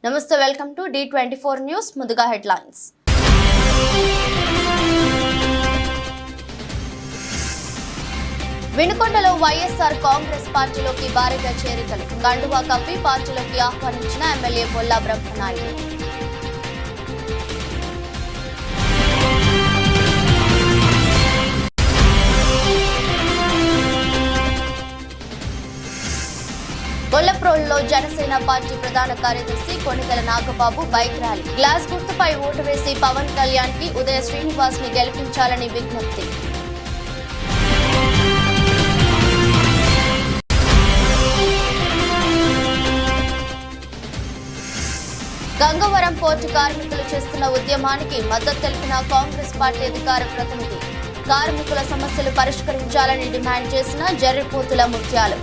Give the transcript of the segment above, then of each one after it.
నమస్తే, welcome to D24 news. ముందుగా headlines. వినుకొండలో YSR Congress పార్టీలోకి భారీగా చేరికలు. గండువా కప్పి పార్టీలోకి ఆహ్వానించిన ఎమ్మెల్యే బొల్లా బ్రహ్మనాయుడు. గొల్లప్రోలులో జనసేన పార్టీ ప్రధాన కార్యదర్శి Konidela Nagababu bike rally. Glass గుర్తుపై ఓటు వేసి పవన్ కళ్యాణ్ కి ఉదయ శ్రీనివాస్ ని గెలిపించాలని విజ్ఞప్తి. గంగవరం పోర్టు కార్మికులు చేస్తున్న ఉద్యమానికి మద్దతు తెలిపిన కాంగ్రెస్ పార్టీ అధికార ప్రతినిధి. కార్మికుల సమస్యలు పరిష్కరించాలని డిమాండ్ చేసిన జర్రిపోతుల ముత్యాలు.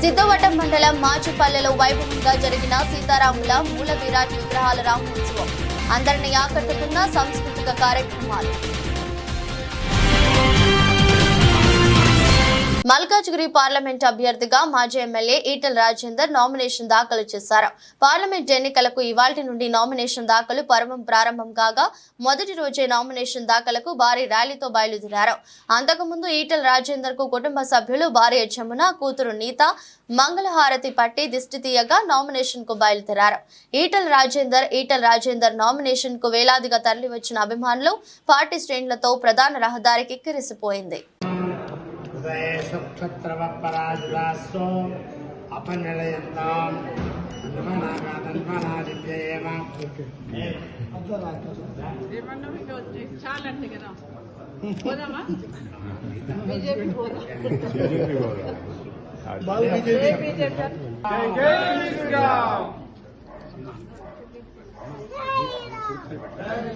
సిద్ధవటం మండలం మాచిపల్లెలో వైభవంగా జరిగిన సీతారాముల మూల విరాట్ విగ్రహాల రామోత్సవం. అందరినీ ఆకట్టుకున్న సాంస్కృతిక కార్యక్రమాలు. మల్కాజ్గిరి పార్లమెంట్ అభ్యర్థిగా మాజీ ఎమ్మెల్యే ఈటెల రాజేందర్ నామినేషన్ దాఖలు చేశారు. పార్లమెంట్ ఎన్నికలకు ఇవాల్టి నుండి నామినేషన్ దాఖలు పర్వం ప్రారంభం కాగా మొదటి రోజే నామినేషన్ దాఖలకు భారీ ర్యాలీతో బయలుదేరారు. అంతకుముందు ఈటెల రాజేందర్ కు కుటుంబ సభ్యులు భార్య జమున, కూతురు నీత మంగళహారతి పట్టి దిష్టి తీయగా నామినేషన్ కు బయలుదేరారు. ఈటెల రాజేందర్ నామినేషన్ కు వేలాదిగా తరలివచ్చిన అభిమానులు పార్టీ శ్రేణులతో ప్రధాన రహదారి కిక్కిరిసిపోయింది.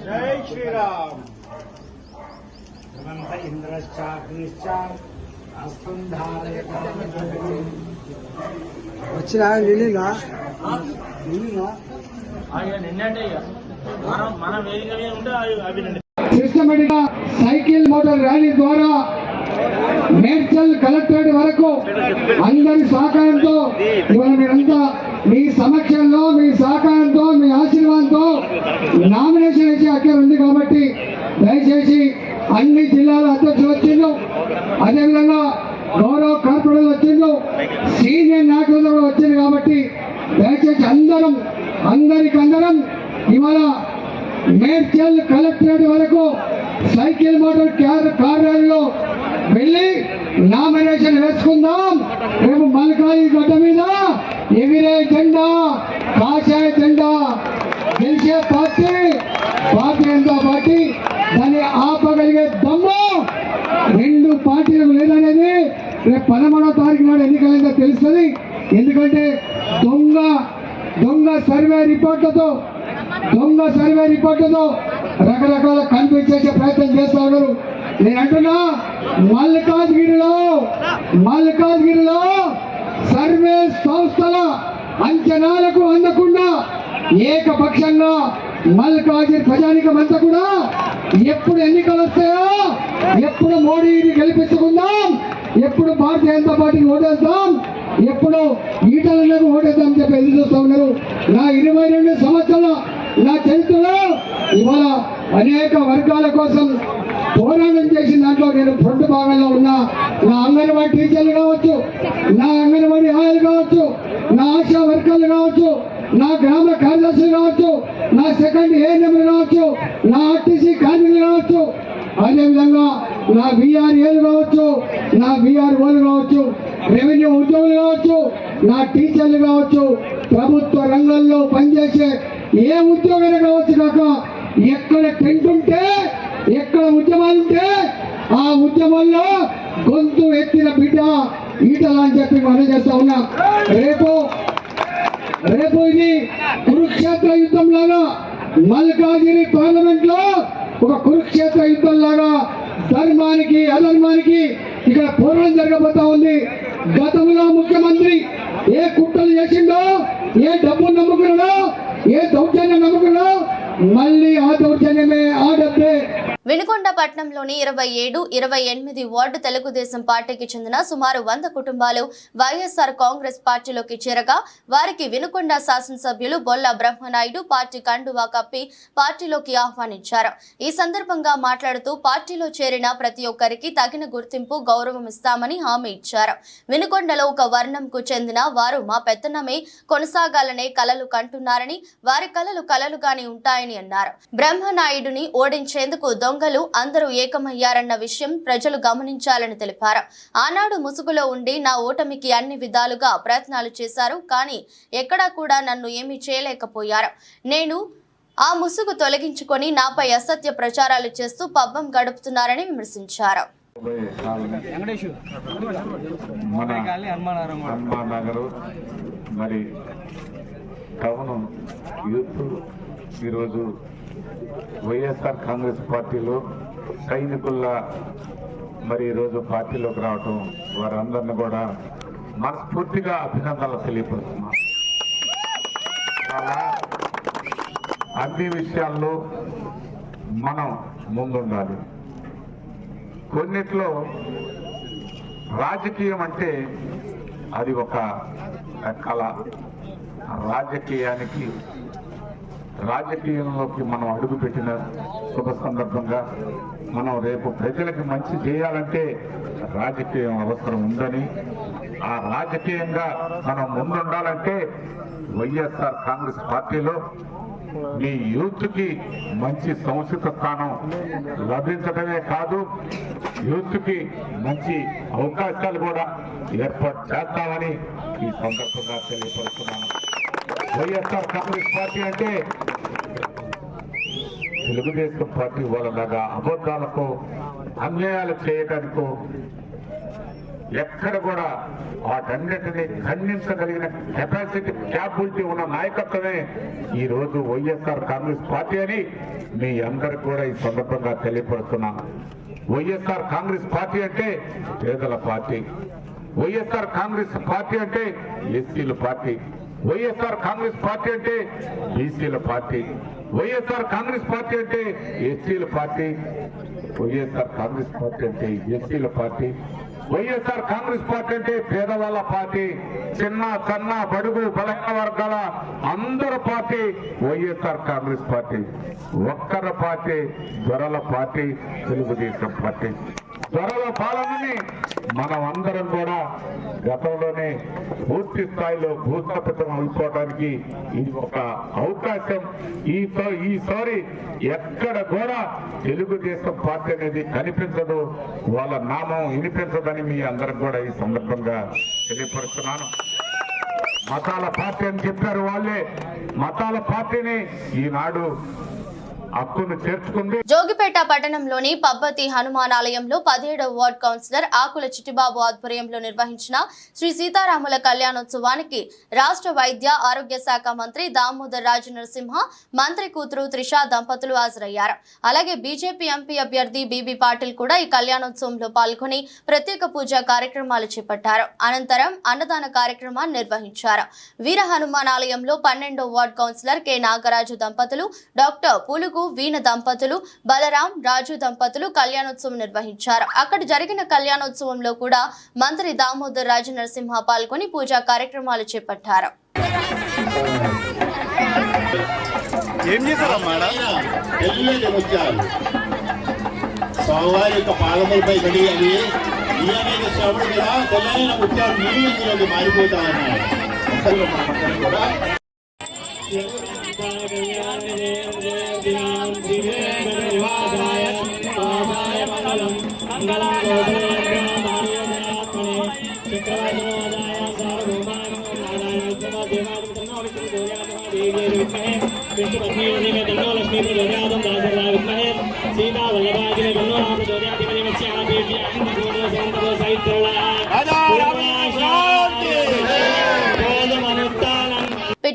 జై శ్రీరామ్. వచ్చిన సిస్టమేటిక్ సైకిల్ మోటార్ ర్యాలీ ద్వారా మేడ్చల్ కలెక్టరేట్ వరకు అందరి సహకారంతో ఇవాళ మీరంతా మీ సమక్షంలో, మీ సహకారంతో, మీ ఆశీర్వాదంతో నామినేషన్ వేసే అక్కడ ఉంది కాబట్టి దయచేసి అన్ని జిల్లాల అధ్యక్షులు వచ్చిండ్రు, అదేవిధంగా గౌరవ కార్పొరేటర్లు వచ్చిండ్రు, సీనియర్ నాయకులు కూడా వచ్చింది కాబట్టి దయచేసి అందరికందరం ఇవాళ మేడ్చల్ కలెక్టరేట్ వరకు సైకిల్ మోటార్ కార్ ర్యాలీలో వెళ్ళి నామినేషన్ వేసుకుందాం. రేపు మల్కాయి గడ్డ మీద ఎగిరే జెండా, కాషాయ జెండా, గెలిచే పార్టీ భారతీయ జనతా పార్టీ. దాన్ని ఆపగలిగే దమ్ము రెండు పార్టీలకు లేదనేది రేపు 13వ తారీఖు నాడు ఎన్నికలంగా తెలుస్తుంది. ఎందుకంటే దొంగ సర్వే రిపోర్ట్లతో రకరకాల కన్ఫ్యూజ్ చేసే ప్రయత్నం చేస్తా ఉన్నారు. నేను అంటున్నా, మల్కాజ్గిరిలో సర్వే సంస్థల అంచనాలకు అందకుండా ఏకపక్షంగా మల్కాజ్గిరి ప్రజానికం అంతా కూడా ఎప్పుడు ఎన్నికలు వస్తాయో, ఎప్పుడు మోడీని గెలిపించుకుందాం, ఎప్పుడు భారతీయ జనతా పార్టీకి ఓటేస్తాం, ఎప్పుడు ఈటలకు ఓటేద్దాం చెప్పి ఎదురు చూస్తూ ఉన్నారు. నా 22 సంవత్సరాల నా చరిత్రలో ఇవాళ అనేక వర్గాల కోసం పోరాటం చేసిన దాంట్లో నేను ఫ్రంట్ భాగంలో ఉన్నా. నా అంగన్వాడీ టీచర్లు కావచ్చు, నా అంగన్వాడీ ఆయాలు కావచ్చు, నా ఆశా వర్గాలు కావచ్చు, నా గ్రామ కార్యదర్శులు కావచ్చు, నా సెకండ్ ఏఎన్ఎంలు కావచ్చు, నా ఆర్టీసీ కార్మికులు కావచ్చు, అదేవిధంగా నా బీఆర్ఏలు కావచ్చు, నా బీఆర్ఓలు కావచ్చు, రెవెన్యూ ఉద్యోగులు కావచ్చు, నా టీచర్లు కావచ్చు, ప్రభుత్వ రంగంలో పనిచేసే ఏ ఉద్యోగం కావచ్చు కాక ఎక్కడ టెంట్ ఉంటే, ఎక్కడ ఉద్యమాలుంటే ఆ ఉద్యమంలో గొంతు ఎత్తిన బిడ్డ ఈటల అని చెప్పి మనం చేస్తా ఉన్నా. రేపు ఇది కురుక్షేత్ర యుద్ధం లాగా మల్కాజ్గిరి పార్లమెంట్ లో ఒక కురుక్షేత్ర యుద్ధం లాగా ధర్మానికి అధర్మానికి ఇక్కడ పోరాటం జరగబోతా ఉంది. గతంలో ముఖ్యమంత్రి ఏ కుట్రలు చేసిండో, ఏ డబ్బు నమ్ముకున్నాడో, ఏ దౌర్జన్యం నమ్ముకున్నాడో, మళ్ళీ ఆ దౌర్జన్యమే, ఆ డబ్బే వినుకొండ పట్టణంలోని 27, 28 వార్డు తెలుగుదేశం పార్టీకి చెందిన సుమారు 100 కుటుంబాలు వైఎస్ఆర్ కాంగ్రెస్ పార్టీలోకి చేరగా వారికి వినుకొండ శాసనసభ్యులు బొల్ల బ్రహ్మనాయుడు పార్టీ కండువా కప్పి పార్టీలోకి ఆహ్వానించారు. ఈ సందర్భంగా మాట్లాడుతూ పార్టీలో చేరిన ప్రతి ఒక్కరికి తగిన గుర్తింపు, గౌరవం ఇస్తామని హామీ ఇచ్చారు. వినుకొండలో ఒక వర్ణంకు చెందిన వారు మా పెత్తనమే కొనసాగాలనే కలలు కంటున్నారని, వారి కలలు కలలుగానే ఉంటాయని అన్నారు. బ్రహ్మనాయుడుని ఓడించేందుకు దొంగలు అందరూ ఏకమయ్యారన్న విషయం ప్రజలు గమనించాలని తెలిపారు. ఆనాడు ముసుగులో ఉండి నా ఓటమికి అన్ని విధాలుగా ప్రయత్నాలు చేశారు, కానీ ఎక్కడా కూడా నన్ను ఏమీ చేయలేకపోయారు. నేను ఆ ముసుగు తొలగించుకొని నాపై అసత్య ప్రచారాలు చేస్తూ పబ్బం గడుపుతున్నారని విమర్శించారు. ఈరోజు వైఎస్ఆర్ కాంగ్రెస్ పార్టీలో సైనికుల్లా ఈరోజు పార్టీలోకి రావటం వారందరినీ కూడా మనస్ఫూర్తిగా అభినందనలు తెలియపరుస్తున్నాం. అన్ని విషయాల్లో మనం ముందుండాలి. కొన్నిట్లో రాజకీయం అంటే అది ఒక కళ. రాజకీయంలోకి మనం అడుగుపెట్టిన శుభ సందర్భంగా మనం రేపు ప్రజలకు మంచి చేయాలంటే రాజకీయం అవసరం ఉందని, ఆ రాజకీయంగా మనం ముందుండాలంటే వైఎస్ఆర్ కాంగ్రెస్ పార్టీలో మీ యూత్కి మంచి సముచిత స్థానం లభించడమే కాదు, యూత్కి మంచి అవకాశాలు కూడా ఏర్పాటు చేస్తామని ఈ సందర్భంగా తెలియపరుస్తున్నాను. వైఎస్ఆర్ కాంగ్రెస్ పార్టీ అంటే తెలుగుదేశం పార్టీ వాళ్ళలాగా అబద్ధాలకు, అన్యాయాలు చేయడానికో ఎక్కడ కూడా వాటన్నిటినీ ఖండించగలిగిన కెపాసిటీ, క్యాపబిలిటీ ఉన్న నాయకత్వమే ఈ రోజు వైఎస్ఆర్ కాంగ్రెస్ పార్టీ అని మీ అందరికి కూడా ఈ సందర్భంగా తెలియపరుస్తున్నాను. వైఎస్ఆర్ కాంగ్రెస్ పార్టీ అంటే పేదల పార్టీ, వైఎస్ఆర్ కాంగ్రెస్ పార్టీ అంటే ఎస్సీల పార్టీ, వైఎస్ఆర్ కాంగ్రెస్ పార్టీ అంటే బీసీల పార్టీ, వైఎస్ఆర్ కాంగ్రెస్ పార్టీ అంటే ఎస్సీల పార్టీ, వైఎస్ఆర్ కాంగ్రెస్ పార్టీ అంటే ఎస్సీల పార్టీ, వైఎస్ఆర్ కాంగ్రెస్ పార్టీ అంటే పేదవాళ్ళ పార్టీ, చిన్న సన్న బడుగు బలహీన వర్గాల అందరి పార్టీ వైఎస్ఆర్ కాంగ్రెస్ పార్టీ. ఒక్కరి పార్టీ దొరల పార్టీ తెలుగుదేశం పార్టీ. దొరల పాలనని మనం అందరం కూడా గతంలోనే పూర్తి స్థాయిలో భూస్థాపితం అయిపోవడానికి ఇది ఒక అవకాశం. ఈసారి ఎక్కడ కూడా తెలుగుదేశం పార్టీ అనేది కనిపించదు, వాళ్ళ నామం వినిపించదని మీ అందరికి కూడా ఈ సందర్భంగా తెలియపరుస్తున్నాను. మతాల పార్టీ అని చెప్పారు వాళ్ళే. మతాల పార్టీని ఈనాడు హక్కును చేర్చుకుంది. జోగిపేట పట్టణంలోని పబ్బతి హనుమానాలయంలో 17వ వార్డ్ కౌన్సిలర్ ఆకుల చిట్టిబాబు ఆధ్వర్యంలో నిర్వహించిన శ్రీ సీతారాముల కళ్యాణోత్సవానికి రాష్ట్ర వైద్య ఆరోగ్య శాఖ మంత్రి దామోదర్ రాజు నరసింహ, మంత్రి కూతురు త్రిషా దంపతులు హాజరయ్యారు. అలాగే బీజేపీ ఎంపీ అభ్యర్థి బీబీ పాటిల్ కూడా ఈ కళ్యాణోత్సవంలో పాల్గొని ప్రత్యేక పూజా కార్యక్రమాలు చేపట్టారు. అనంతరం అన్నదాన కార్యక్రమాన్ని నిర్వహించారు. వీర హనుమానాలయంలో 12వ వార్డ్ కౌన్సిలర్ కె నాగరాజు దంపతులు, డాక్టర్ పూలుగు వీణ దంపతులు, బలరాం రాజు దంపతులు కళ్యాణోత్సవం నిర్వహించారు. అక్కడ జరిగిన కళ్యాణోత్సవంలో కూడా మంత్రి దామోదర్ రాజు నరసింహ పాల్గొని పూజా కార్యక్రమాలు చేపట్టారు.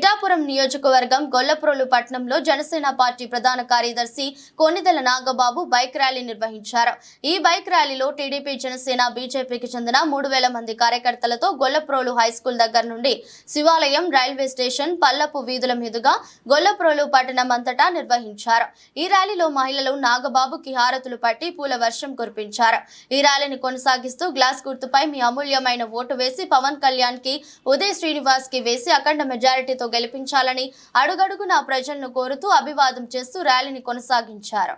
పిఠాపురం నియోజకవర్గం గొల్లప్రోలు పట్టణంలో జనసేన పార్టీ ప్రధాన కార్యదర్శి కొనిదెల నాగబాబు బైక్ ర్యాలీ నిర్వహించారు. ఈ బైక్ ర్యాలీలో టీడీపీ, జనసేన, బీజేపీకి చెందిన 3,000 మంది కార్యకర్తలతో గొల్లప్రోలు హైస్కూల్ దగ్గర నుండి శివాలయం, రైల్వే స్టేషన్, పల్లపు వీధుల మీదుగా గొల్లప్రోలు పట్టణం అంతటా నిర్వహించారు. ఈ ర్యాలీలో మహిళలు నాగబాబుకి హారతులు పట్టి పూల వర్షం కురిపించారు. ఈ ర్యాలీని కొనసాగిస్తూ గ్లాస్ గుర్తుపై మీ అమూల్యమైన ఓటు వేసి పవన్ కళ్యాణ్ కి, ఉదయ్ శ్రీనివాస్ కి వేసి అఖండ మెజారిటీతో గెలిపించాలని అడుగడుగునా ప్రజలను కోరుతూ అభివాదం చేస్తూ ర్యాలీని కొనసాగించారు.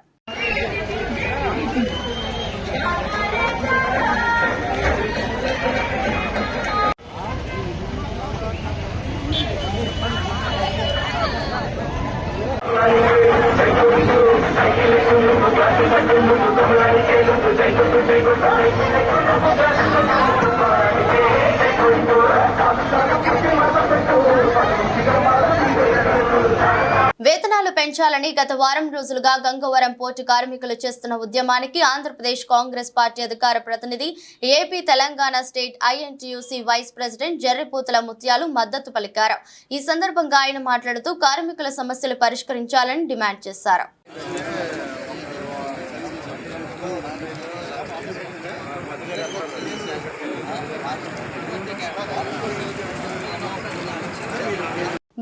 వేతనాలు పెంచాలని గత వారం రోజులుగా గంగవరం పోర్టు కార్మికులు చేస్తున్న ఉద్యమానికి ఆంధ్రప్రదేశ్ కాంగ్రెస్ పార్టీ అధికార ప్రతినిధి, AP Telangana state INTUC vice president Jarripothula Muthyalu మద్దతు పలికారు. ఈ సందర్భంగా ఆయన మాట్లాడుతూ కార్మికుల సమస్యలు పరిష్కరించాలని డిమాండ్ చేశారు.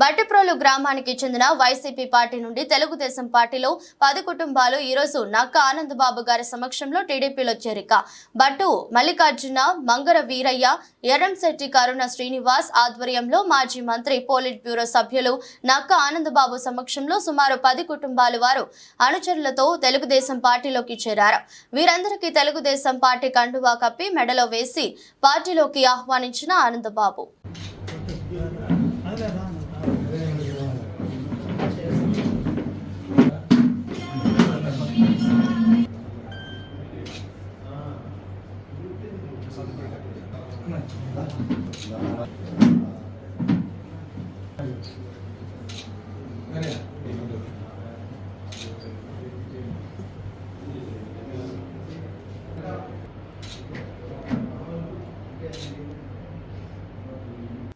బట్టిప్రోలు గ్రామానికి చెందిన వైసీపీ పార్టీ నుండి తెలుగుదేశం పార్టీలో 10 కుటుంబాలు ఈ రోజు నక్క ఆనందబాబు గారి సమక్షంలో టీడీపీలో చేరిక. బట్టు మల్లికార్జున, మంగర వీరయ్య, ఎర్రంశెట్టి కరుణ శ్రీనివాస్ ఆధ్వర్యంలో మాజీ మంత్రి, పోలిట్ బ్యూరో సభ్యులు నక్క ఆనందబాబు సమక్షంలో సుమారు 10 కుటుంబాలు వారు అనుచరులతో తెలుగుదేశం పార్టీలోకి చేరారు. వీరందరికీ తెలుగుదేశం పార్టీ కండువా కప్పి మెడలో వేసి పార్టీలోకి ఆహ్వానించిన ఆనందబాబు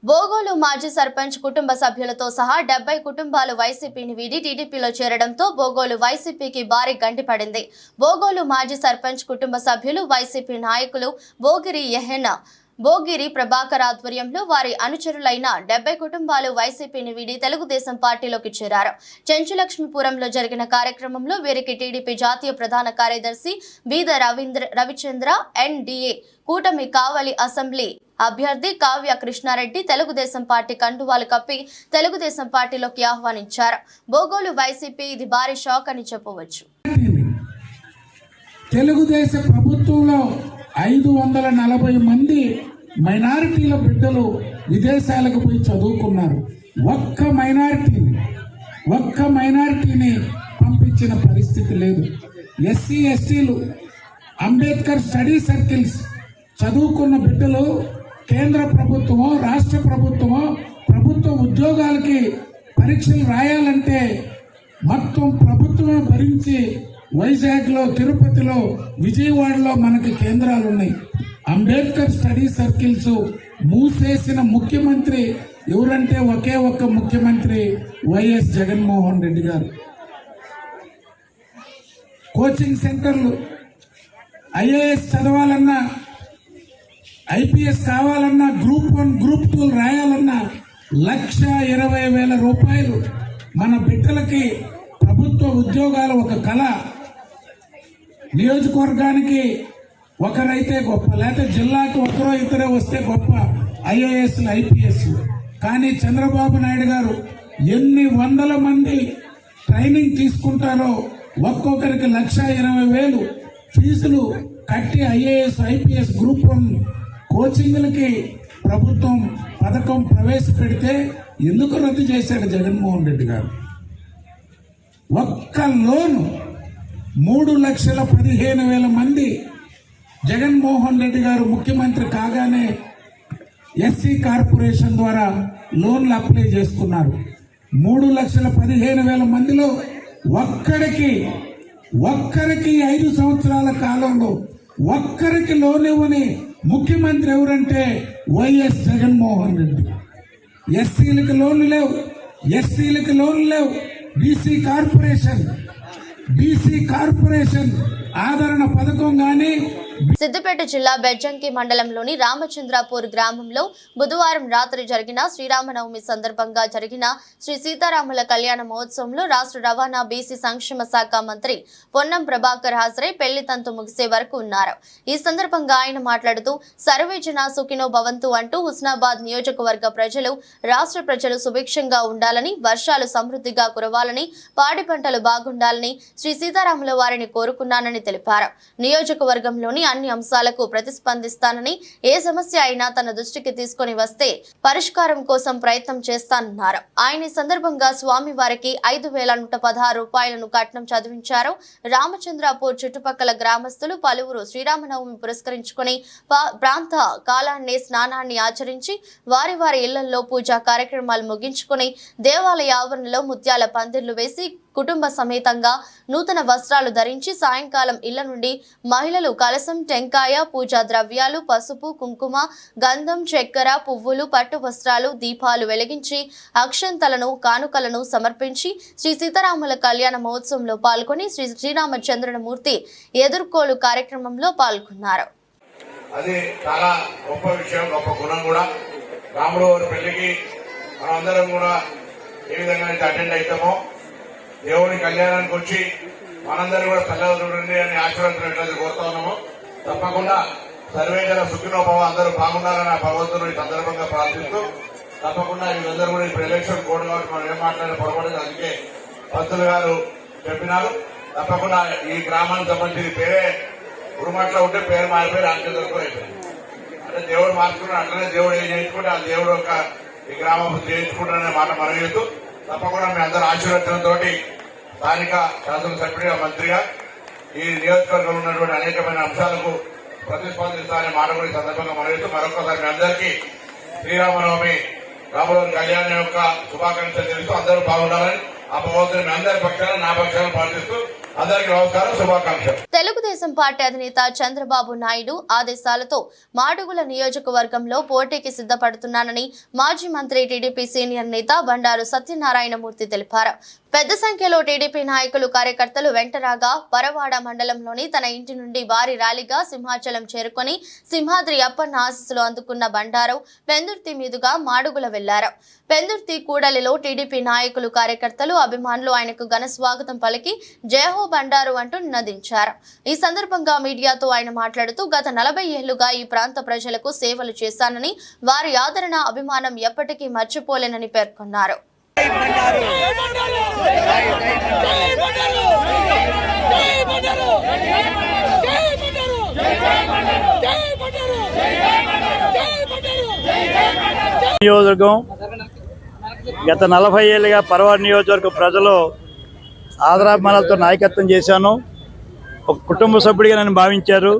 బోగోలు మాజీ సర్పంచ్ కుటుంబ సభ్యులతో సహా 70 కుటుంబాలు వైసీపీని వీడి టీడీపీలో చేరడంతో బోగోలు వైసీపీకి భారీ గంటి పడింది. బోగోలు మాజీ సర్పంచ్ కుటుంబ సభ్యులు, వైసీపీ నాయకులు భోగిరి యెహెన, భోగిరి ప్రభాకర్ ఆధ్వర్యంలో వారి అనుచరులైన 70 కుటుంబాలు వైసీపీని వీడి తెలుగుదేశం పార్టీలోకి చేరారు. చెంచులక్ష్మీపురంలో జరిగిన కార్యక్రమంలో వీరికి టీడీపీ జాతీయ ప్రధాన కార్యదర్శి బీద రవిచంద్ర, ఎన్డీఏ కూటమి కావలి అసెంబ్లీ అభ్యర్థి కావ్య కృష్ణారెడ్డి తెలుగుదేశం పార్టీ కండువాలు కప్పి తెలుగుదేశం పార్టీలోకి ఆహ్వానించారు. బోగోలు వైసీపీ ఇది భారీ షాక్ అని చెప్పవచ్చు. తెలుగుదేశం ప్రభుత్వంలో 540 మంది మైనారిటీల బిడ్డలు విదేశాలకు పోయి చదువుకున్నారు. ఒక్క మైనారిటీని పంపించిన పరిస్థితి లేదు. ఎస్సీ ఎస్టీలు, అంబేద్కర్ స్టడీ సర్కిల్స్ చదువుకున్న బిడ్డలు కేంద్ర ప్రభుత్వమో, రాష్ట్ర ప్రభుత్వమో ప్రభుత్వ ఉద్యోగాలకి పరీక్షలు రాయాలంటే మొత్తం ప్రభుత్వమే భరించి వైజాగ్లో, తిరుపతిలో, విజయవాడలో మనకి కేంద్రాలు ఉన్నాయి. అంబేద్కర్ స్టడీ సర్కిల్స్ మూసేసిన ముఖ్యమంత్రి ఎవరంటే ఒకే ఒక్క ముఖ్యమంత్రి వైఎస్ జగన్మోహన్ రెడ్డి గారు. కోచింగ్ సెంటర్లు, ఐఏఎస్ చదవాలన్నా, ఐపీఎస్ కావాలన్నా, గ్రూప్ 1, గ్రూప్ 2 రాయాలన్నా 1,20,000 రూపాయలు. మన బిడ్డలకి ప్రభుత్వ ఉద్యోగాలు ఒక కళ. నియోజకవర్గానికి ఒకరైతే గొప్ప, లేకపోతే జిల్లాకి ఒకరో ఇద్దరే వస్తే గొప్ప ఐఏఎస్లు, ఐపీఎస్లు. కానీ చంద్రబాబు నాయుడు గారు ఎన్ని వందల మంది ట్రైనింగ్ తీసుకుంటారో ఒక్కొక్కరికి 1,20,000 ఫీజులు కట్టి ఐఏఎస్, ఐపీఎస్, గ్రూప్ 1 కోచింగ్లకి ప్రభుత్వం పథకం ప్రవేశపెడితే ఎందుకు రద్దు చేశాడు జగన్మోహన్ రెడ్డి గారు? ఒక్క లోను 3,15,000 మంది జగన్మోహన్ రెడ్డి గారు ముఖ్యమంత్రి కాగానే ఎస్సీ కార్పొరేషన్ ద్వారా లోన్లు అప్లై చేసుకున్నారు. 3,15,000 మందిలో ఒక్కరికి 5 సంవత్సరాల కాలంలో ఒక్కరికి లోన్ ఇవ్వని ముఖ్యమంత్రి ఎవరంటే వైఎస్ జగన్మోహన్ రెడ్డి. ఎస్సీలకు లోన్లు లేవు, ఎస్టీలకు లోన్లు లేవు. బీసీ కార్పొరేషన్ ఆదరణ పథకం కానీ సిద్దిపేట జిల్లా బెజ్జంకి మండలంలోని రామచంద్రాపూర్ గ్రామంలో బుధవారం రాత్రి జరిగిన శ్రీరామనవమి సందర్భంగా జరిగిన శ్రీ సీతారాముల కళ్యాణ మహోత్సవంలో రాష్ట్ర రవాణా బీసీ సంక్షేమ శాఖ మంత్రి పొన్నం ప్రభాకర్ హాజరై పెళ్లి తంతు ముగిసే వరకు ఉన్నారు. ఈ సందర్భంగా ఆయన మాట్లాడుతూ సర్వే జన సుఖినో భవంతు అంటూ హుస్నాబాద్ నియోజకవర్గ ప్రజలు రాష్ట్ర ప్రజలు సుభిక్షంగా ఉండాలని, వర్షాలు సమృద్ధిగా కురవాలని, పాడి పంటలు బాగుండాలని శ్రీ సీతారాముల వారిని కోరుకున్నానని తెలిపారు. నియోజకవర్గంలోని అన్ని అంశాలకు ప్రతిస్పందిస్తానని, ఏ సమస్య అయినా తన దృష్టికి తీసుకొని వస్తే పరిష్కారం కోసం ప్రయత్నం చేస్తానన్నారు. ఆయన ఈ సందర్భంగా స్వామి వారికి 5,116 రూపాయలను కట్నం చదివించారు. రామచంద్రాపూర్ చుట్టుపక్కల గ్రామస్తులు పలువురు శ్రీరామనవమి పురస్కరించుకుని ప్రాంత కాలాన్ని స్నానాన్ని ఆచరించి వారి వారి ఇళ్లలో పూజా కార్యక్రమాలు ముగించుకుని దేవాలయ ఆవరణలో ముత్యాల పందిర్లు వేసి కుటుంబ సమేతంగా నూతన వస్త్రాలు ధరించి సాయంకాలం ఇళ్ల నుండి మహిళలు కలసం, టెంకాయ, పూజా ద్రవ్యాలు, పసుపు, కుంకుమ, గంధం, చక్కెర, పువ్వులు, పట్టు వస్త్రాలు, దీపాలు వెలిగించి అక్షంతలను, కానుకలను సమర్పించి శ్రీ సీతారాముల కళ్యాణ మహోత్సవంలో పాల్గొని శ్రీ శ్రీరామచంద్రమూర్తి ఎదుర్కోలు కార్యక్రమంలో పాల్గొన్నారు. అది చాలా గొప్ప విషయం, గొప్ప గుణం కూడా. రాముడు వారి పెళ్లికి మనందరం కూడా ఏ విధంగా అయితే అటెండ్ అవుతామో, దేవుడి కళ్యాణానికి వచ్చి మనందరూ కూడా చల్లగా చూడండి అని ఆశీర్వదించినట్లయితే కోరుతా ఉన్నాము. తప్పకుండా సర్వేజన సుఖినోభవ అందరూ బాగుండాలని ఆ భగవంతుడు ఈ సందర్భంగా ప్రార్థిస్తూ, తప్పకుండా వీళ్ళందరూ కూడా ఇప్పుడు ఎలక్షన్ కోడ్ కాబట్టి మనం ఏం మాట్లాడే పొరపడదు. అందుకే పంతులు గారు చెప్పినారు. తప్పకుండా ఈ గ్రామానికి సంబంధించిన పేరే ఉరుమట్లో ఉంటే పేరు మారిపోయి రామచంద్రపూర్ అయిపోయింది. అంటే దేవుడు మార్చుకున్నాడు, అట్లనే దేవుడు ఏం చేయించుకుంటే ఆ దేవుడు యొక్క ఈ గ్రామం చేయించుకుంటారనే మాట మనం చెప్తూ, తప్పకుండా మీ అందరూ ఆశీర్వచనంతో స్థానిక శాసనసభ్యుడిగా, మంత్రిగా ఈ నియోజకవర్గంలో ఉన్నటువంటి అనేకమైన అంశాలకు ప్రతిస్పందిస్తారనే మాట కూడా ఈ సందర్భంగా మనం చెప్తూ, మరొకసారి మీ అందరికీ శ్రీరామనవమి రాములవారి కళ్యాణం యొక్క శుభాకాంక్షలు తెలుస్తూ అందరూ బాగుండాలని ఆ భగవంతుని మీ అందరి పక్షాన నా పక్షాలను ప్రార్థిస్తూ అందరికీ నమస్కారం, శుభాకాంక్షలు. తెలుగుదేశం పార్టీ అధినేత చంద్రబాబు నాయుడు ఆదేశాలతో మాడుగుల నియోజకవర్గంలో పోటీకి సిద్ధపడుతున్నానని మాజీ మంత్రి టీడీపీ సీనియర్ నేత బండారు సత్యనారాయణమూర్తి తెలిపారు. పెద్ద సంఖ్యలో టీడీపీ నాయకులు, కార్యకర్తలు వెంటరాగా పరవాడ మండలంలోని తన ఇంటి నుండి భారీ ర్యాలీగా సింహాచలం చేరుకొని సింహాద్రి అప్పన్న ఆశీస్సులు అందుకున్న బండారు పెందుర్తి మీదుగా మాడుగుల వెళ్లారు. పెందుర్తి కూడలిలో టీడీపీ నాయకులు, కార్యకర్తలు, అభిమానులు ఆయనకు ఘన స్వాగతం పలికి జయహో బండారు అంటూ నినదించారు. ఈ సందర్భంగా మీడియాతో ఆయన మాట్లాడుతూ, గత 40 ఏళ్లుగా ఈ ప్రాంత ప్రజలకు సేవలు చేశానని, వారి ఆదరణ, అభిమానం ఎప్పటికీ మర్చిపోలేనని పేర్కొన్నారు. నియోజకవర్గం గత 40 ఏళ్ళుగా పరవాడ నియోజకవర్గ ప్రజలు ఆదరాభిమానాలతో నాయకత్వం చేశాను. ఒక కుటుంబ సభ్యుడిగా నన్ను భావించారు,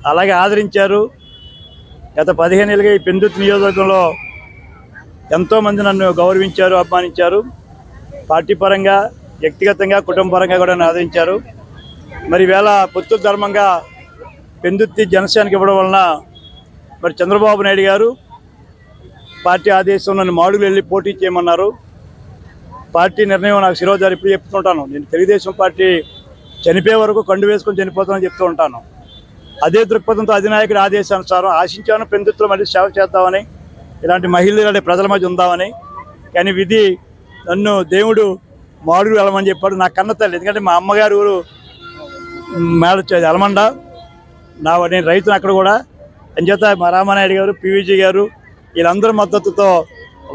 అలాగే ఆదరించారు. గత 15 ఏళ్ళుగా ఈ పెందుర్తి నియోజకవర్గంలో ఎంతోమంది నన్ను గౌరవించారు, అభిమానించారు. పార్టీ పరంగా, వ్యక్తిగతంగా, కుటుంబ పరంగా కూడా నన్ను ఆదరించారు. మరి వేళ పొత్తు ధర్మంగా పెందుర్తి జనసేనకి ఇవ్వడం వలన మరి చంద్రబాబు నాయుడు గారు పార్టీ ఆదేశం నన్ను మాడుగులు వెళ్ళి పోటీ చేయమన్నారు. పార్టీ నిర్ణయం నాకు శిరోజారి ఇప్పుడు చెప్తుంటాను. నేను తెలుగుదేశం పార్టీ చనిపోయే వరకు కండు వేసుకొని చనిపోతానని చెప్తూ ఉంటాను. అదే దృక్పథంతో అధినాయకుడి ఆదేశానుసారం ఆశించాను పెందుర్తిలో మళ్ళీ సేవ చేద్దామని, ఇలాంటి మహిళలు ఇలాంటి ప్రజల మధ్య ఉందామని. కానీ విధి నన్ను దేవుడు మాడుగులు వెళ్ళమని చెప్పాడు. నా కన్న తల్లి, ఎందుకంటే మా అమ్మగారు ఊరు మేడ అలమండ, నేను రైతును అక్కడ కూడా. అంచేత మా రామానాయుడు గారు, పివిజీ గారు వీళ్ళందరూ మద్దతుతో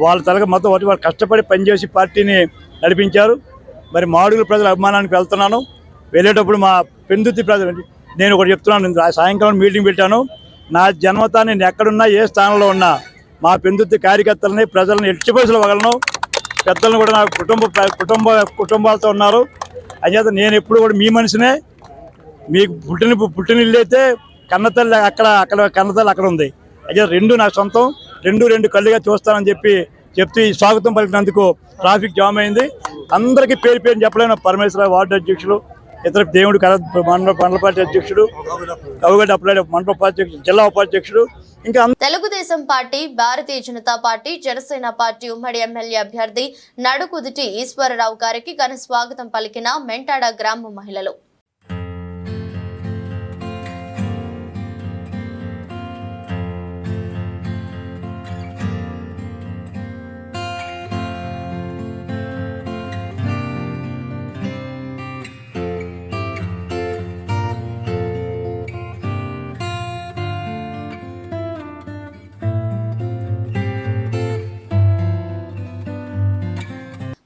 వాళ్ళ తలగా మొత్తం వాళ్ళు కష్టపడి పనిచేసి పార్టీని నడిపించారు. మరి మాడుగుల ప్రజల అభిమానానికి వెళ్తున్నాను. వెళ్ళేటప్పుడు మా పెందుర్తి ప్రజలు, నేను ఒకటి చెప్తున్నాను, సాయంకాలం మీటింగ్ పెట్టాను. నా జన్మతాన్ని నేను ఎక్కడున్నా, ఏ స్థానంలో ఉన్నా మా పెందుర్తి కార్యకర్తలని, ప్రజలను ఎట్టి పరిస్థితుల్లో వగలను. పెద్దలను కూడా నా కుటుంబాలతో ఉన్నారు. అంచేత నేను ఎప్పుడు కూడా మీ మనిషినే. మీకు పుట్టిన ఇల్లు అయితే కన్నతల్లి అక్కడ కన్నతల్లి అక్కడ ఉంది. అయితే రెండు నా సొంతం, రెండు కళ్ళుగా చూస్తానని చెప్తూ ఈ స్వాగతం పలికినందుకు ట్రాఫిక్ జామ్ అయింది. అందరికీ పేరు చెప్పలేను. పరమేశ్వర వార్డు అధ్యక్షులు, ఇతర దేవుడు మండల పార్టీ అధ్యక్షుడు, కవుగడ్డ అప్లాడి మండల ఉపాధ్యక్షుడు, జిల్లా ఉపాధ్యక్షుడు, ఇంకా Telugu Desam party, Bharatiya Janata party, Janasena party ఉమ్మడి ఎమ్మెల్యే అభ్యర్థి నడుకుదుటి ఈశ్వరరావు గారికి ఘన స్వాగతం పలికిన మెంటాడ గ్రామ మహిళలు.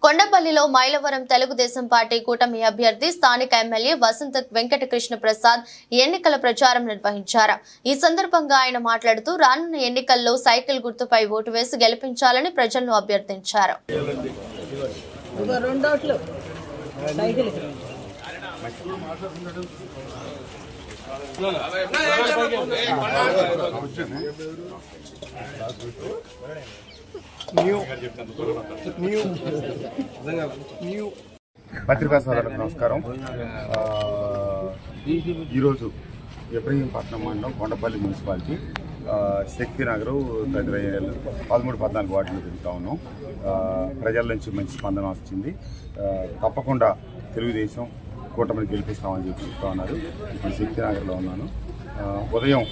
కొండపల్లిలో మైలవరం తెలుగుదేశం పార్టీ కూటమి అభ్యర్థి స్థానిక ఎమ్మెల్యే వసంత వెంకటకృష్ణ ప్రసాద్ ఎన్నికల ప్రచారం నిర్వహించారు. ఈ సందర్భంగా ఆయన మాట్లాడుతూ రానున్న ఎన్నికల్లో సైకిల్ గుర్తుపై ఓటు వేసి గెలిపించాలని ప్రజలను అభ్యర్థించారు. పత్రికా సోదరులకు నమస్కారం. ఈరోజు ఇబ్రహీంపట్నం మండలం కొండపల్లి మున్సిపాలిటీ శక్తినగర్ తదితర ఏరియాలు 13-14 వార్డులు తిరుగుతూ ఉన్నాం. ప్రజల నుంచి మంచి స్పందన వచ్చింది. తప్పకుండా తెలుగుదేశం కూటమిని గెలిపిస్తామని చెప్పి చెప్తా ఉన్నారు. ఇప్పుడు శక్తినగర్లో ఉన్నాను. ఉదయం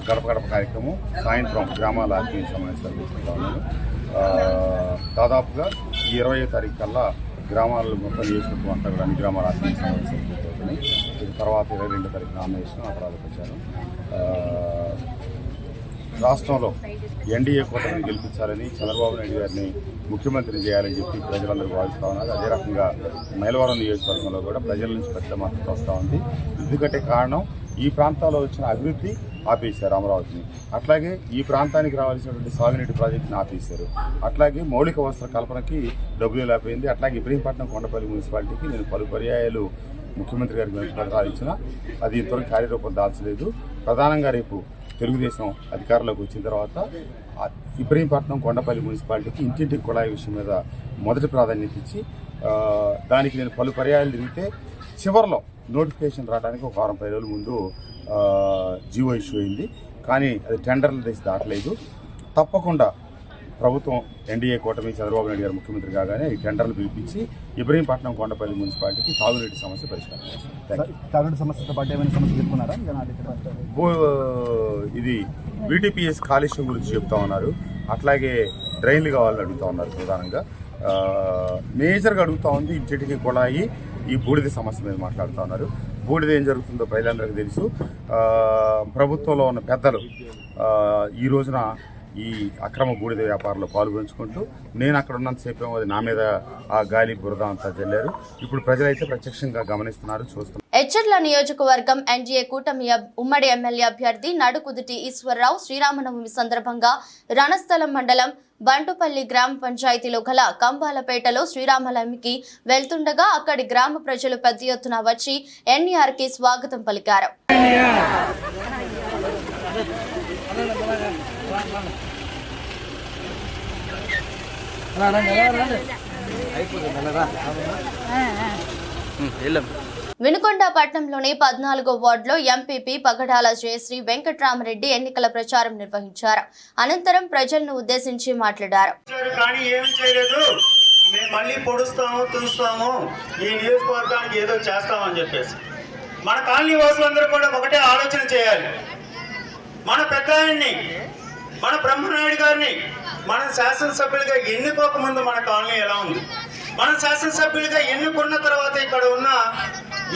గడప గడప కార్యక్రమం, సాయంత్రం గ్రామాల ఆత్మీయ సమావేశాలు చేసుకుంటా ఉన్నాను. దాదాపుగా 20వ తారీఖు కల్లా గ్రామాల్లో మొత్తం నియోజకవర్గం అంతా కూడా అన్ని గ్రామాల ఆత్మీయ సమావేశాలు పూర్తవుతున్నాయి. తర్వాత 22వ తారీఖు నామినేషన్, ఆ తర్వాత ప్రచారం. రాష్ట్రంలో ఎన్డీఏ కూటమిని గెలిపించాలని, చంద్రబాబు నాయుడు గారిని ముఖ్యమంత్రి చేయాలని చెప్పి ప్రజలందరూ భావిస్తూ ఉన్నారు. అదే రకంగా మైలవరం నియోజకవర్గంలో కూడా ప్రజల నుంచి పెద్ద మద్దతు వస్తూ ఉంది. ఎందుకంటే కారణం, ఈ ప్రాంతాల్లో వచ్చిన అభివృద్ధి ఆపేశారు అమరావతిని. అట్లాగే ఈ ప్రాంతానికి రావాల్సినటువంటి సాగునీటి ప్రాజెక్టుని ఆపేశారు. అట్లాగే మౌలిక వసతుల కల్పనకి డబ్బులు లేకపోయింది. అట్లాగే ఇబ్రహీంపట్నం కొండపల్లి మున్సిపాలిటీకి నేను పలు పర్యాయాలు ముఖ్యమంత్రి గారికి పత్రాలు ఇచ్చినా అది ఇంతవరకు కార్యరూపం దాల్చలేదు. ప్రధానంగా రేపు తెలుగుదేశం అధికారంలోకి వచ్చిన తర్వాత ఇబ్రహీంపట్నం కొండపల్లి మున్సిపాలిటీకి ఇంటింటికి కుళాయి విషయం మీద మొదటి ప్రాధాన్యత ఇచ్చి దానికి నేను పలు పర్యాయాలు తిరిగితే చివరిలో నోటిఫికేషన్ రావడానికి ఒక 10 రోజుల ముందు జీవో ఇష్యూ అయింది. కానీ అది టెండర్లు తెచ్చి దాటలేదు. తప్పకుండా ప్రభుత్వం ఎన్డీఏ కూటమి చంద్రబాబు నాయుడు గారు ముఖ్యమంత్రి కాగానే ఈ టెండర్లు పిలిపించి ఇబ్రహీంపట్నం కొండపల్లి మున్సిపాలిటీకి తాగునీటి సమస్య పరిష్కారం ఇది బీటీపీఎస్ కాలుష్యం గురించి చెప్తా ఉన్నారు. అట్లాగే డ్రైన్లు కావాలని అడుగుతూ ఉన్నారు. ప్రధానంగా మేజర్గా అడుగుతూ ఉంది ఇంటికి కుళాయి, ఈ బూడిద సమస్య మీద మాట్లాడుతూ ఉన్నారు. బూడిద ఏం జరుగుతుందో ప్రజలందరికీ తెలుసు. ప్రభుత్వంలో ఉన్న పెద్దలు ఈ రోజున ఈ అక్రమ బూడిద వ్యాపారంలో పాల్గొంచుకుంటూ నేను అక్కడ ఉన్నంతసేపు అది నా మీద ఆ గాలి బురద అంతా చల్లారు. ఇప్పుడు ప్రజలైతే ప్రత్యక్షంగా గమనిస్తున్నారు, చూస్తున్నారు. ఎచ్చర్ల నియోజకవర్గం ఎన్డీఏ కూటమి ఉమ్మడి ఎమ్మెల్యే అభ్యర్థి నడుకుదుటి ఈశ్వరరావు శ్రీరామనవమి సందర్భంగా రణస్థలం మండలం బంటుపల్లి గ్రామ పంచాయతీలో గల కంబాలపేటలో శ్రీరామనవమికి వెళ్తుండగా అక్కడి గ్రామ ప్రజలు పెద్ద ఎత్తున వచ్చి ఎన్ఈఆర్కి స్వాగతం పలికారు. వినుకొండ పట్టణంలోని 14వ వార్డులో ఎంపీపీ పగడాల జయశ్రీ వెంకట్రామరెడ్డి ఎన్నికల ప్రచారం నిర్వహించారు. అనంతరం ప్రజలను ఉద్దేశించి మాట్లాడారు. కానీ ఏమి చేయలేదు, మేము మళ్ళీ పొడుస్తాము, చూస్తాము, ఈ నియోజకవర్గానికి ఏదో చేస్తామని చెప్పేసి మన కాలనీ వాసులందరూ కూడా ఒకటే ఆలోచన చేయాలి. మన పెద్ద ఆయన్ని, మన బ్రహ్మనాయుడు గారిని మన శాసనసభ్యులుగా ఎన్నుకోకముందు మన కాలనీ ఎలా ఉంది, మన శాసనసభ్యులుగా ఎన్నుకున్న తర్వాత ఇక్కడ ఉన్న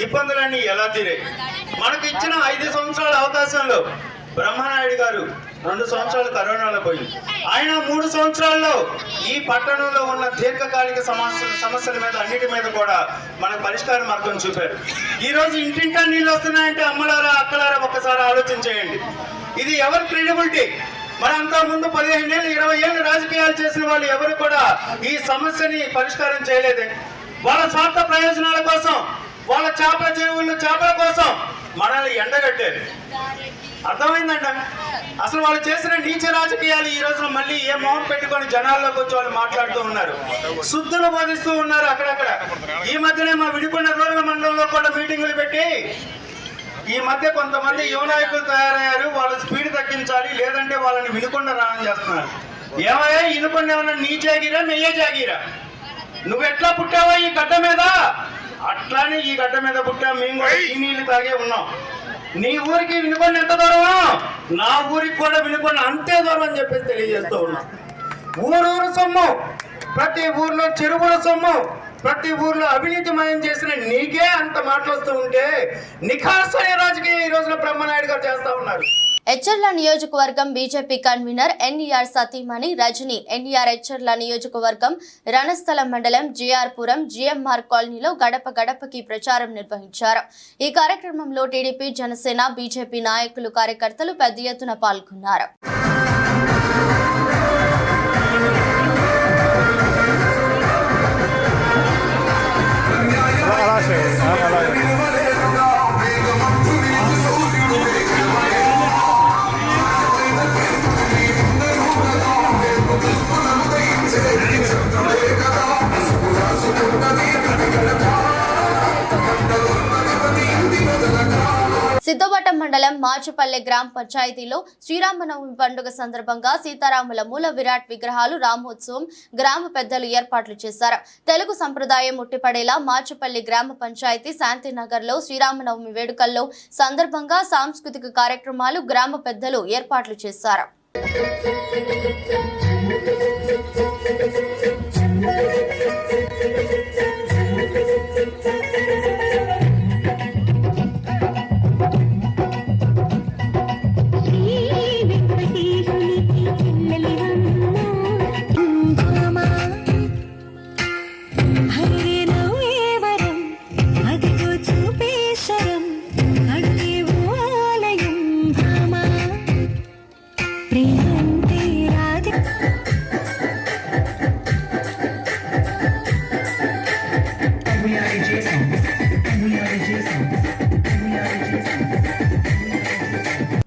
ఇబ్బందులన్నీ ఎలా తీరాయి. మనకు ఇచ్చిన 5 సంవత్సరాల అవకాశంలో బ్రహ్మనాయుడు గారు 2 సంవత్సరాలు కరోనాలో పోయింది. ఆయన 3 సంవత్సరాల్లో ఈ పట్టణంలో ఉన్న దీర్ఘకాలిక సమస్యల మీద అన్నిటి మీద కూడా మనకు పరిష్కార మార్గం చూపారు. ఈ రోజు ఇంటింటా నీళ్ళు వస్తున్నాయంటే అమ్మలారా, అక్కలారా ఒక్కసారి ఆలోచన చేయండి. ఇది ఎవరి క్రెడిబిలిటీ? మన అంతా ముందు 15 ఏళ్ళు 20 ఏళ్ళు రాజకీయాలు చేసిన వాళ్ళు ఎవరు కూడా ఈ సమస్యని పరిష్కారం చేయలేదే. వాళ్ళ స్వార్థ ప్రయోజనాల కోసం, వాళ్ళ చేపల చెరువుల్లో చేపల కోసం మనల్ని ఎండగట్టారు. అర్థమైందంట. అసలు వాళ్ళు చేసిన నీచ రాజకీయాలు ఈ రోజున మళ్ళీ ఏ మౌనం పెట్టుకొని జనాల్లోకి వచ్చి వాళ్ళు మాట్లాడుతూ ఉన్నారు, శుద్ధులు బోధిస్తూ ఉన్నారు అక్కడక్కడ. ఈ మధ్యనే మా విడికొండ రూరల్ మండలంలో కూడా మీటింగులు పెట్టి ఈ మధ్య కొంతమంది యువ నాయకులు తయారయ్యారు. వాళ్ళ స్పీడ్ తగ్గించాలి, లేదంటే వాళ్ళని వినుకొండ రావడం చేస్తున్నారు. ఏమయ్యా వినుకొండ ఏమన్నా నీ జాగిరా మెయ్యే జాగిరా? నువ్వు ఎట్లా పుట్టావా ఈ గడ్డ మీద? అట్లానే ఈ గడ్డ మీద పుట్టా, మేము కూడా ఈ నీళ్లు తాగే ఉన్నాం. నీ ఊరికి వినుకొండ ఎంత దూరం, నా ఊరికి కూడా వినుకొండ అంతే దూరం అని చెప్పేసి తెలియజేస్తూ ఉన్నాం. ఊరూరు సొమ్ము, ప్రతి ఊర్లో చెరువుల సొమ్ము, ప్రతి ఊర్లో అవినీతిమయం చేసిన నీకే అంత మాటలు వస్తూ ఉంటే నిఖార్సైన రాజకీయం ఈ రోజున బ్రహ్మనాయుడు గారు చేస్తా ఉన్నారు. ఎచ్చర్ల నియోజకవర్గం బీజేపీ కన్వీనర్ ఎన్ఈఆర్ సతీమణి రజని ఎన్ఈఆర్ ఎచ్చర్ల నియోజకవర్గం రణస్థలం మండలం జిఆర్పురం జిఎంఆర్ కాలనీలో గడప గడపకి ప్రచారం నిర్వహించారు. ఈ కార్యక్రమంలో టీడీపీ, జనసేన, బీజేపీ నాయకులు, కార్యకర్తలు పెద్ద ఎత్తున పాల్గొన్నారు. సిద్ధవటం మండలం మాచుపల్లె గ్రామ పంచాయతీలో శ్రీరామనవమి పండుగ సందర్భంగా సీతారాముల మూల విరాట్ విగ్రహాలు రామోత్సవం గ్రామ పెద్దలు ఏర్పాట్లు చేశారు. తెలుగు సంప్రదాయం ఉట్టిపడేలా మాచుపల్లి గ్రామ పంచాయతీ శాంతినగర్ లో శ్రీరామనవమి వేడుకల్లో సందర్భంగా సాంస్కృతిక కార్యక్రమాలు గ్రామ పెద్దలు ఏర్పాట్లు చేశారు.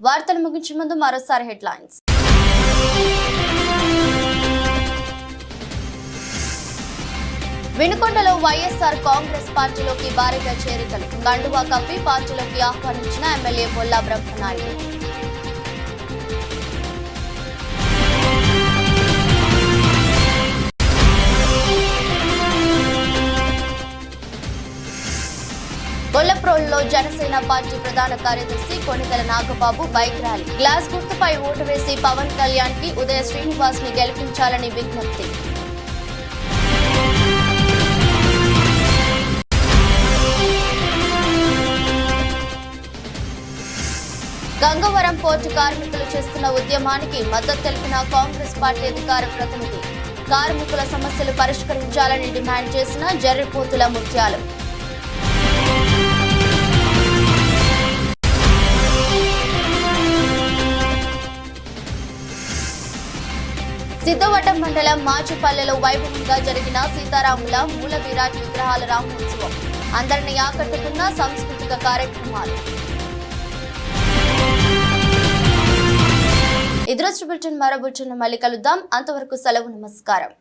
వార్తలు ముగించే ముందు మరోసారి హెడ్లైన్స్. వినుకొండలో వైఎస్ఆర్ కాంగ్రెస్ పార్టీలోకి భారీగా చేరికలు. కండువా కప్పి పార్టీలోకి ఆహ్వానించిన ఎమ్మెల్యే బొల్లా బ్రహ్మనాయుడు. గొల్లప్రోలులో జనసేన పార్టీ ప్రధాన కార్యదర్శి Konidela Nagababu bike rally. Glass గుర్తుపై ఓటు వేసి పవన్ కళ్యాణ్ కి ఉదయ శ్రీనివాస్ ని గెలిపించాలని విజ్ఞప్తి. గంగవరం పోర్టు కార్మికులు చేస్తున్న ఉద్యమానికి మద్దతు తెలిపిన కాంగ్రెస్ పార్టీ అధికార ప్రతినిధి. కార్మికుల సమస్యలు పరిష్కరించాలని డిమాండ్ చేసిన జర్రిపోతుల ముత్యాలు. సిద్ధవటం మండలం మాచుపల్లెలో వైభవంగా జరిగిన సీతారాముల మూల విరాట్ విగ్రహాల రామోత్సవం. అందరినీ ఆకట్టుకున్న సాంస్కృతిక కార్యక్రమాలు. ఇదృష్టి బులెటిన్ మరో బులెటిన్ మళ్ళీ కలుద్దాం. అంతవరకు సెలవు, నమస్కారం.